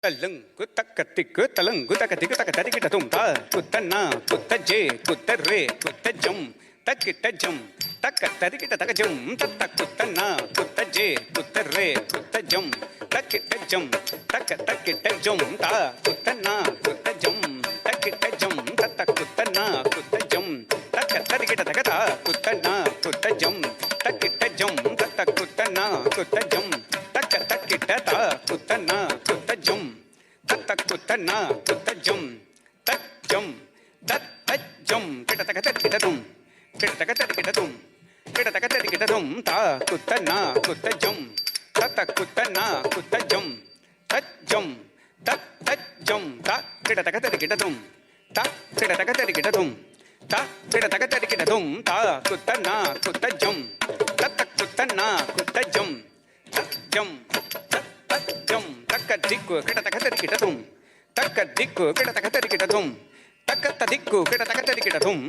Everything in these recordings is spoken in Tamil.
தலங்கு தக்கத்திக்கு தலங்கு தக்கத்திக்கு தக்க தரிக்கிட்ட தும் தா குத்தன்னா குத்த ஜே குத்த ரே குத்த ஜம் தக்கிட்ட ஜம் தக்க தரிக்கிட்ட தக்க ஜம் தத்த குத்தன்னா குத்த ஜே குத்த ரே குத்த ஜம் தக்கிட்ட ஜம் தக்க தக்கிட்ட ஜம் தா குத்தன்னா குத்த ஜம் தக்கிட்ட ஜம் தத்த குத்தன்னா குத்த ஜம் தக்க தரிக்கிட்ட தக்க தா குத்தன்னா குத்த ஜம் தக்கிட்ட ஜம் தத்த குத்தன்னா குத்த ஜம் தக்க தக்கிட்ட தா குத்தன்னா குத்த ஜம் தத்த குத்தன்னா குத்த ஜம் தத் ஜம் தத் தத் ஜம் கிட்ட தக்க தரிக்கிட்ட தும் கிட்ட தக்க தரிக்கிட்ட தும் கிட்ட தக்க தரிக்கிட்ட தும் தா குத்தன்னா குத்த ஜம் தத்த குத்தன்னா குத்த ஜம் தத் ஜம் தத் தத் ஜம் தா கிட்ட தக்க தரிக்கிட்ட தும் தா கிட்ட தக்க தரிக்கிட்ட தும் தா கிட்ட தக்க தரிக்கிட்ட தும் தா குத்தன்னா குத்த ஜம் தத்த குத்தன்னா குத்த ஜம் தத் ஜம் தத் தத் ஜம் தக்க திக்கு கிட்ட தக்க தரிக்கிட்ட தும் தக்க திக்கு கிட்ட தக்க தரிக்கிட்ட தும் தக்க திக்கு கிட்ட தக்க தரிக்கிட்ட தும்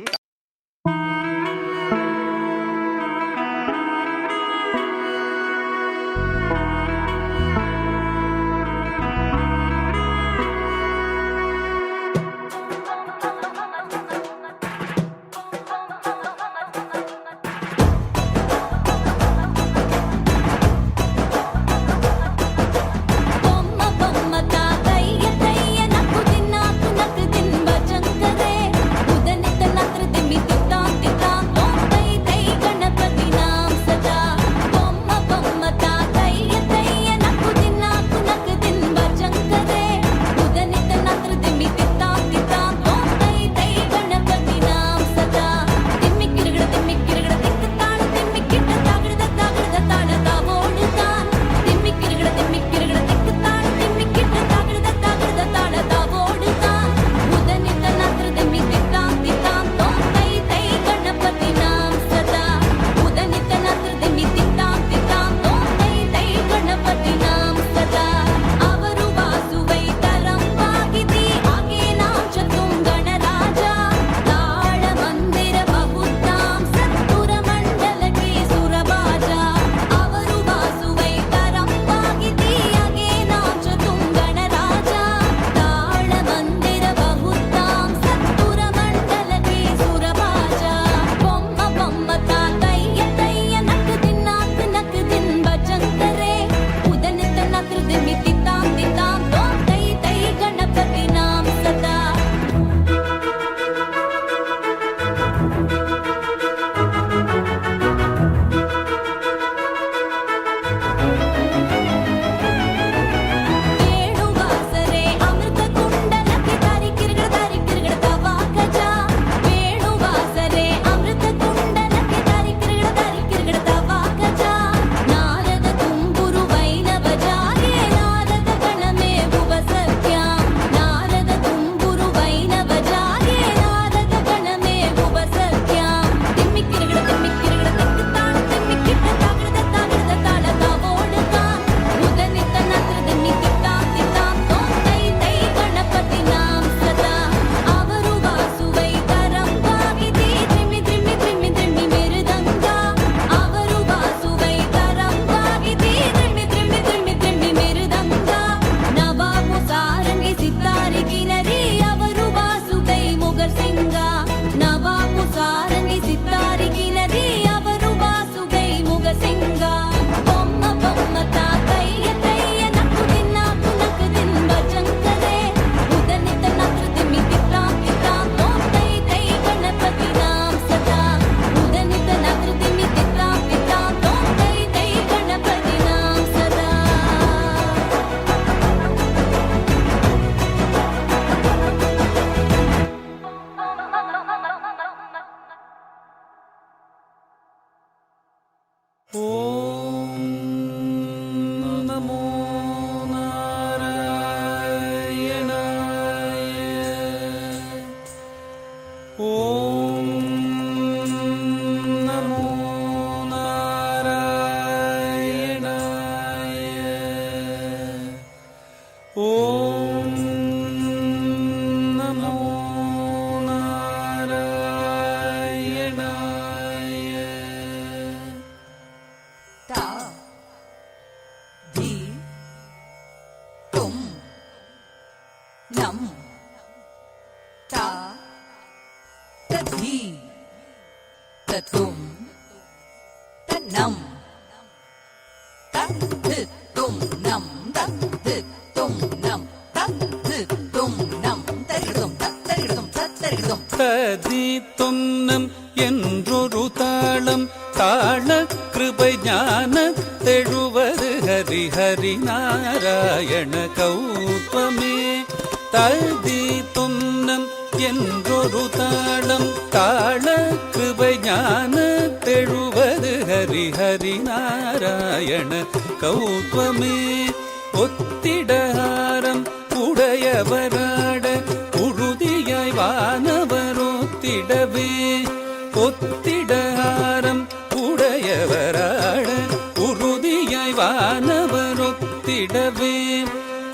நம் தா ததி தத்தும் தன்னம் தத்து தும் நம் தத்து தும் நம் தத்து தும் நம் தரிகிடும் தரிகிடும் தரிகிடும் ததி துன்னம் என்றொரு தாளம் தாள கிருபை ஞான தெழுவது ஹரி ஹரி நாராயண கௌத்வமே. ததி துன்னம் என்றொரு தாளம் தாள கிருபை ஞான தெழுவது ஹரி ஹரி நாராயண கௌத்வமே. ஒத்திடஹாரம் உடையவராட உறுதியாய் வானவரொத்திடவே. ஒத்திடஹாரம் உடையவராட உறுதியாய் வானவரொத்திடவே.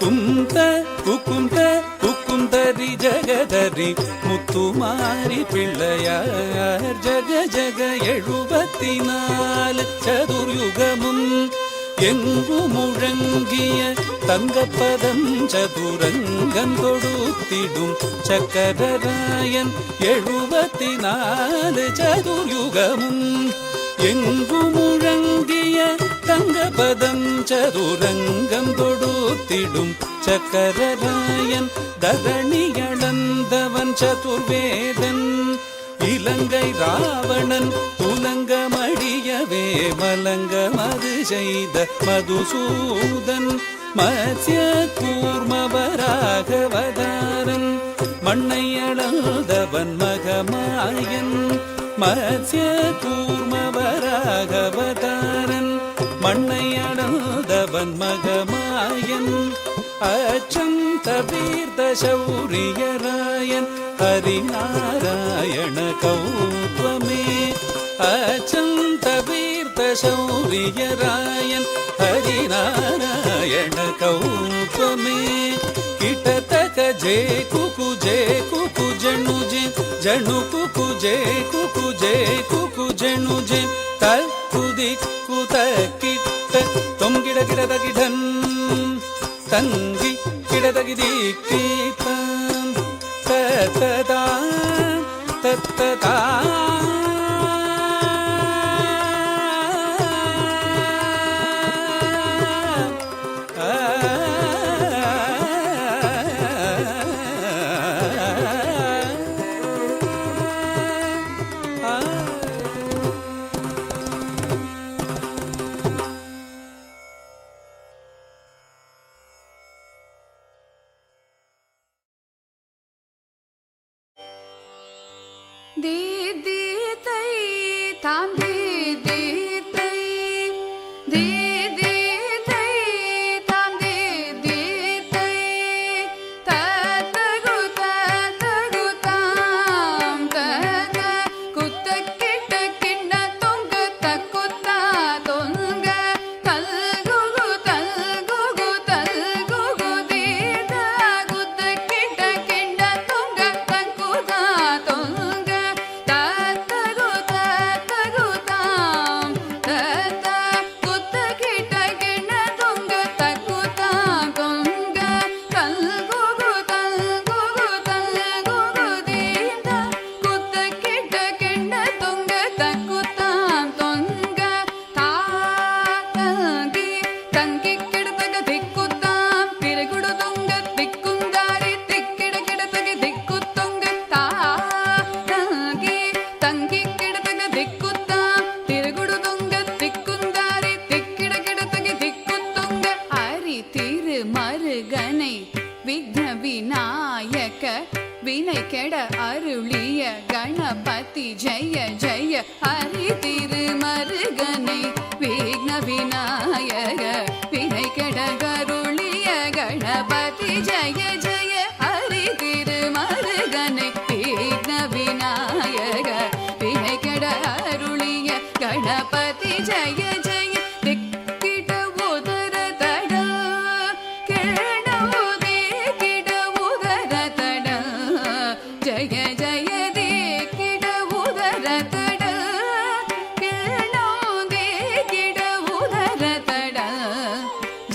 குந்த குகுந்த குக்குந்தரி ஜகதரி முத்துமாரி பிள்ளையார் ஜக ஜக 74 சதுர்யுகமும் எங்கு முழங்கிய தங்கப்பதம் சதுரங்கம் கொடுத்திடும் சக்கரராயன் 74 சதுர்யுகமும் எங்கு முழங்கிய தங்கப்பதம் சதுரங்கம் கொடுத்திடும் சக்கரராயன் தரணியளந்தவன் சதுர்வேதன் இலங்கை ராவணன் துலங்கமடியவே மலங்கமது செய்த மதுசூதன் மத்ய கூர்மவராகவதாரன் மண்ணை அளந்தவன் மகமாயன். மத்ய கூர்மவராகவதாரன் மண்ணை அளந்தவன் மகமாயன். அச்சம் தவீர்த்த சௌரியராயன் ஹரிநாராயண கௌத்வமே. அச்சம் தவீர்த்த சௌரியராயன் ஹரிநாராயண கௌத்வமே. கிட்டத்தக ஜே குகு ஜணு ஜே ஜணு குகு ஜே ஜணு ஜே தக்குதி குத கிட்ட தொம் கிட கிடத கிடன் தங்கி கிடதகிதி கீதம் தத்ததா தத்ததா தி தி தை தாம் தி தி தை தி தி தை தாம் தி தி தை ததகு ததகு தாம் தத குத்த கிட்ட கிண்ண தொங்க தக்குத்தா தொங்க தல்குகு தல்குகு தல்குகு தீத குத்த கிட்ட கிண்ண தொங்க தக்குதா தொங்க தத்தகு தத்தகு தாம் தத்த குத்த கிட்ட கிண்ண தொங்க தக்குதா தொங்க தல்குகு தல்குகு தல்குகு தீத குத்த கிட்ட கிண்ண தொங்க தக்குதா தொங்க தாதி தங்கி கிடதக திக்குத்தாம் திரைகுடு தொங்க திக்குந்தாரி திக்கிட கிடதக திக்கு தொங்க தாதி தங்கி கிடதக திக்குத்தாம் திரைகுடு தொங்க திக்குந்தாரி திக்கிட கிடதக திக்கு தொங்க ஹரி திரு மருகனை விக்ன விநாயக வினை கெட அருளிய கணபதி ஜெய ஜெய. ஹரி திரு மருகனை விக்ன விநாயக வினை கெட அருளிய கணபதி ஜெய ஜெய. ஹரி திரு மருகனை விக்ன விநாயக வினை கெட அருளிய கணபதி ஜெய ஜெய. திக்கிட உதர தட கேணவுதே கிட உதர தட ஜெய ஜெய திக்கிட உதர தட கேணவுதே கிட உதர தட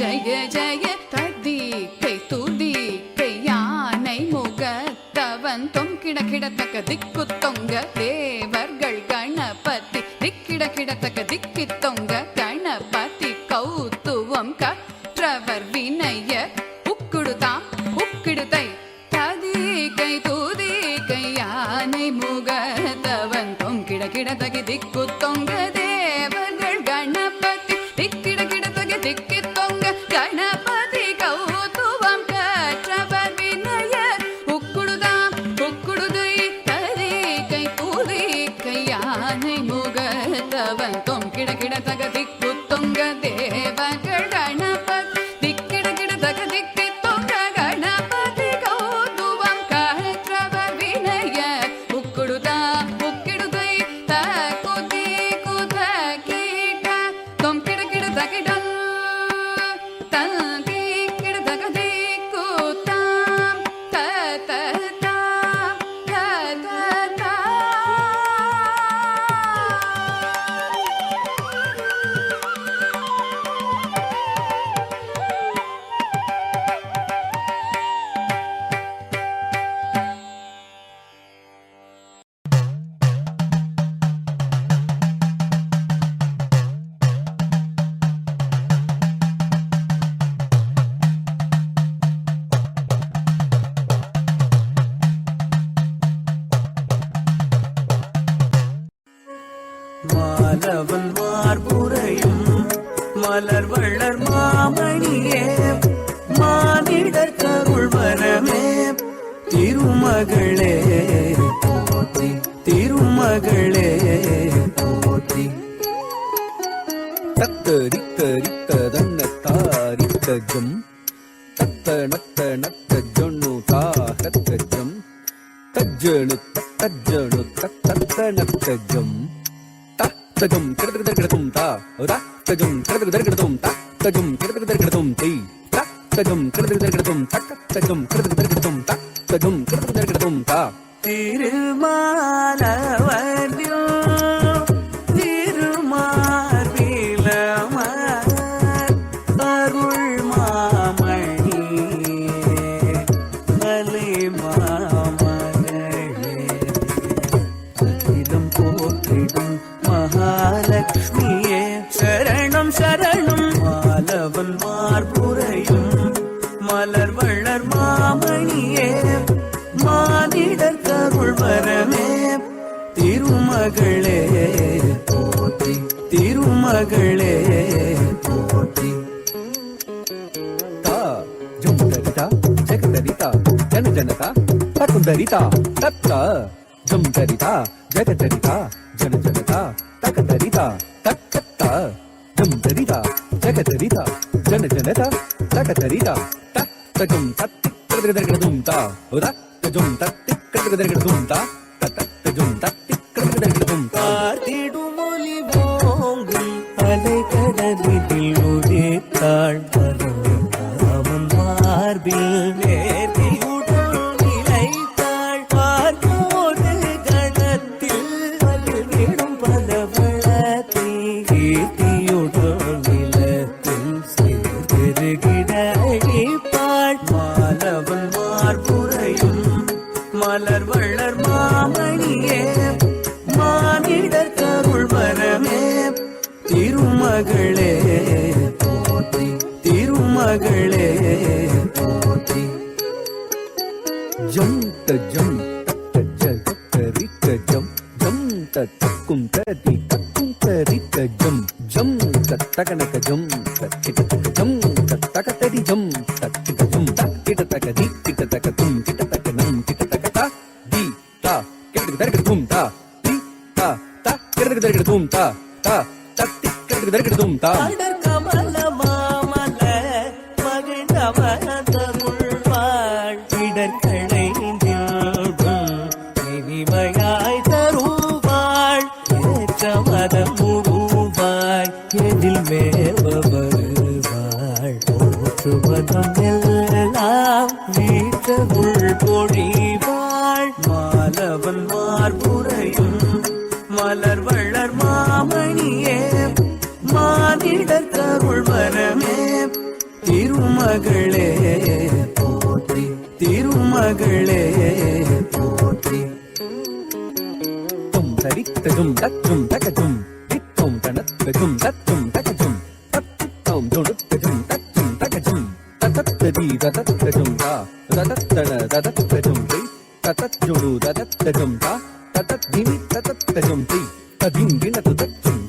ஜெய ஜெய. ததி கை துதி கை தக திக்கு தொங்க தேவர்கள் கணபதி திக்கிட கிடத்தக திக்கி தொங்க கணபதி கௌத்துவம் கற்றவர் வினய உக்குடுதாம் உக்கிடுதை ததிகை தூதிகை யானை முகத்தவன் தொங்கிட கிடத்தகி திக்கு தொங்க தேவர்கள் கணபதி திக்கிட கிடத்தக திக்கி தொங்க கணபதி கௌத்துவம் கற்றவர் வினய உக்குடுதாம் உக்குடுதை ததிகை தூதிகை யானை முகத்தவன் தொங்கிட கிடத்தக திக்கு தொங்க தேவர்கள் கணபதி திக்கிட கிடத்தக திக்கி தொங்க கணபதி கௌதுவம் கற்றவர் வினய உக்குடுதா உக்கிடுதை தகுதி குத கீட தொம் கிட கிட தகிடம் தந்தி கிட தகதி குதாம் தத தாம் தத மாலவன் மார்புரையும் மலர் வள்ளர் மாமணியே மானிடர் கருள் வரமே திருமகளே போற்றி திருமகளே போற்றி தத்தரித்தரித்ததன்னத்தாரித்தஜம் தத்த நத்த நத்த ஜொண்ணு தாகத்தஜம் தஜ்ஜணு தஜ்ஜணு தத்த நத்தஜம் தஜம் கிடதும் தா தஜம் கிடதும் தஜம் கிடதும் தை தஜம் கிடதும் தக்க தஜம் கிடதும் தஜம் கிடதும் தா திருமாலவனியோ திருமார்பிலமர் அருள் மாமணி மலை மாமகளே அகிலம் போற்றிடும் மகாலட்சுமியே சரணம் சரணம் மாலவன் மார்புரையும் மலர் வள்ளர் மாமணியே மானிடர் கருள் வரமே திருமகளே போற்றி திருமகளே போற்றி ता जुम्दरिता जगदरिता जनजनता तकुन्दरिता तत्र जुम्दरिता जगदरिता जनजनता तकदरिता तक्कत्ता जुम्दरिता जगदरिता जनजनता तकदरिता तत्तजुं तत्तिक्रदगदगदुं ता उदत्तजुं तत्तिक्रदगदगदुं ता तत्तजुं तत्तिक्रदगदगदुं ता பார்த்திடுமொழி போங்கும் அலைகடலில் உதித்தாள் அவன் மார்பில் நேர்த்தியுடன் நிலைத்தாள் பார்ப்போது கணத்தில் பல்விடும் பலவளத்தை கீர்த்தியுடன் நிலத்தில் சேர்த்திருகிட அழிப்பாள் மாலவன் மார்புரையும் மலர் வள்ளர் மாமணியே மானிடர் கருள் வரமே திருமகளே போற்றி திருமகளே போற்றி ஜம் தஜம் தத்தஜம் ஜம் தத்தக்கும் ததி தக்கும் தரித்த ஜம் ஜம் தத்தகனக ஜம் தக்கிட்ட ஜம் தத்தகதரி ஜம் தக்கிட்ட ஜம் தக்கிட்ட தகதி கிட்ட தகதும் கிட்ட தகனம் கிட்ட தகதா தி தா கிட்ட தகதும் தா தி தா தா கிட்ட தகதும் தா தா தத்தி கிட்ட தகதும் தா அடர் கமல மாமல மகிழ்ந்தவனதருள்வாள் இடர்களைந்தில்கும் இனிமையாய் தருவாள் ஏற்றமதம் முழுவாய் எதில் மேவ வருவாள் போற்றுவதம் எல்லாம் வீட்டவுள் பொழிவாள் மாலவன் மார்புரையும் மலர் வள்ளர் மாமணியே மானிடர் கருள் வரமே திருமகளே போற்றி திருமகளே போற்றி தும் தரித்தஜும் தச்சும் தகஜும் தித்தும் தனத்தஜும் தச்சும் தகஜும் தத்தும் ஜொடுத்தஜும் தச்சும் தகஜும் ததத்ததி ததத்தஜும் தா ததத்தன ததத்தஜும் தி ததஜொடு ததத்தஜும் தா ததத்திமி ததத்தஜும் தி ததிங்கினது தச்சும்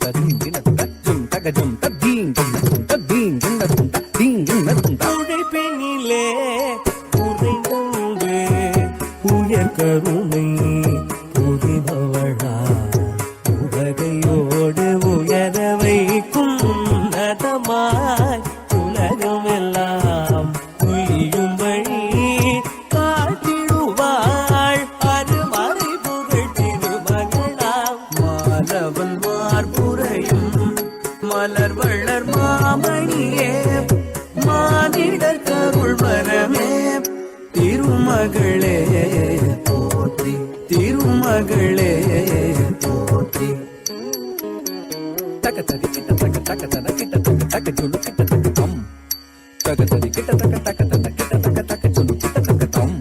ததிங்கினது தச்சும் தகஜும் தத்தீங்கினதும் தத்தீங்கினதும் தத்தீங்கினதும் தா உழைப்பினிலே உறைந்தங்கு உயர் கருணை புரிபவளா உலகையோடு உயர வைக்கும் உன்னதமாய் உலகமெல்லாம் உய்யும் வழி காட்டிடுவாள் அருமறை புகழ் திருமகளாம் மாலவன் மார்புரையும் மலர் வளர் மாமணியே மானிடர் கருள் வரமே திருமகளே போற்றி திருமகளே போற்றி தகதரி கிட்ட தக தகதன கிட்ட தக தக ஜொலு கிட்ட தக தம் தகதரி கிட்ட தக தகதன கிட்ட தக தக ஜொலு கிட்ட தக தம்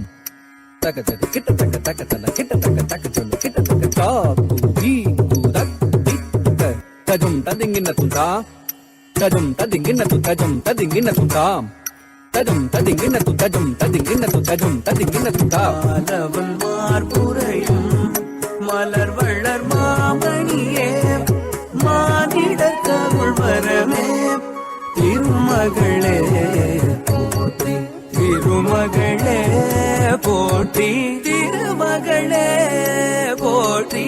தகதரி கிட்ட தக தகதன கிட்ட தக தக ஜொலு கிட்ட தக தா பூஜி பூதக் திக்க தஜும் ததிங்கின துந்தா தஜும் ததிங்கின து தஜும் ததிங்கின துந்தாம் தஜும் ததிங்கின து தஜும் ததிங்கின து தஜும் ததிங்கின துந்தா மாலவன் மார்புரையும் மலர் வளர் மாமணியே மானிடர் கருள் வரமே திருமகளே போற்றி திருமகளே போற்றி திருமகளே போற்றி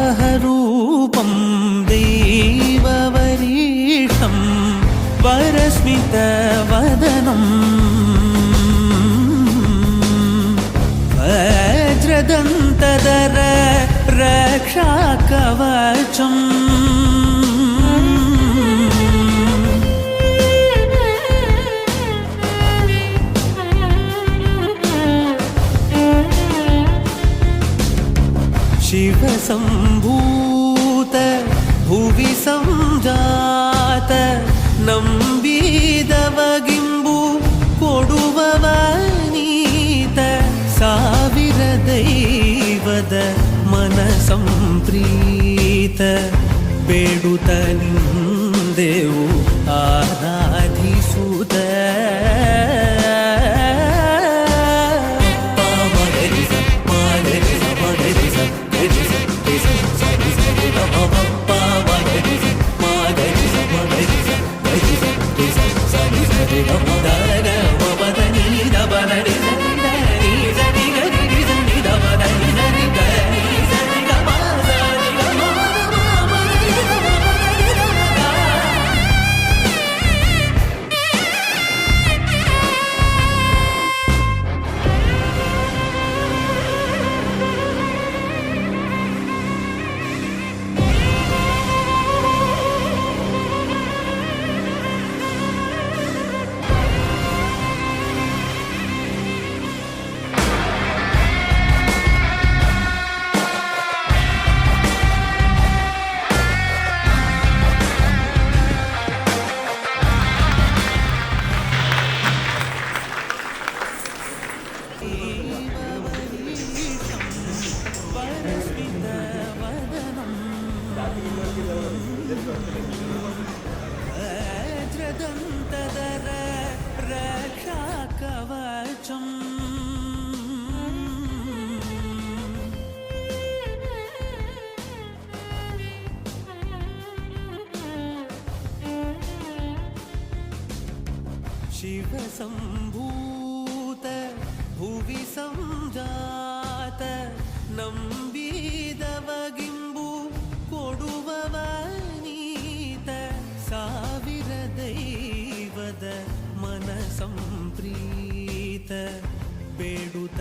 वराहरूपं दैववरीष्टं वरस्मितवदनं वज्रदन्तधर रक्षाकवचम् शिवसम्भूत भुवि संजात नम्बिदवगिम्बु कोडुववनीत ಸಾವಿರ ದೈವದ ಮನಸಂಪ್ರೀತ ಬೇಡುತ್ತ ನಿಂದೆವು ಆರಾಧಿಸುತ್ತ वज्रदन्तधर रक्षाकवचम् ಶಿವ ಸಂಭೂತ ಭುವಿ ಸಂಜಾತ ನಂಬಿದವಗಿಂಬು ಕೊಡುವವ ನೀತ ಸಾವಿರ ದೈವದ ಮನ ಸಂಪ್ರೀತ ಬೇಡುತ್ತ